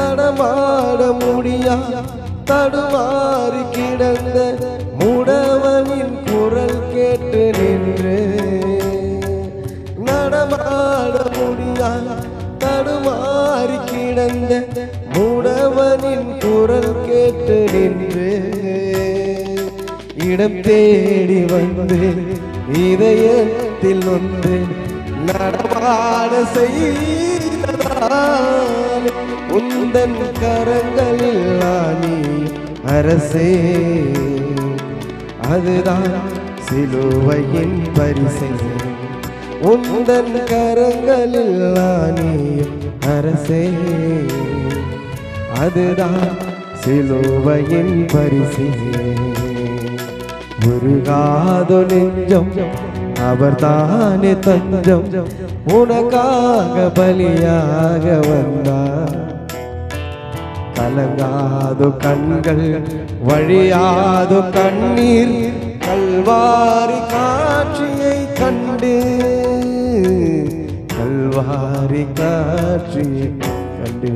நடமாட முடியா தடுமாறி கிடந்த முடவனின் குரல் கேட்டு நின்று நடமாட முடியா தடுமாறி கிடந்த முடவனின் குரல் கேட்டு நின்று இடம் தேடி வந்து இதயத்தில் வந்து நடமாட செய்ததால் உந்தன் கரங்களில் நீ அரசே அதுதான் சிலுவையின் பரிசு உந்தன் கரங்களில் நீ அரசே அதுதான் சிலுவையின் பரிசு உருகாதோ நெஞ்சம் அவர்தானே தஞ்சம் உனக்காக பலியாக வந்தார் கலங்காதோ கண்கள் வழியாதோ கண்ணீர் கல்வாரி காட்சியை கண்டு கல்வாரி காட்சியை கண்டு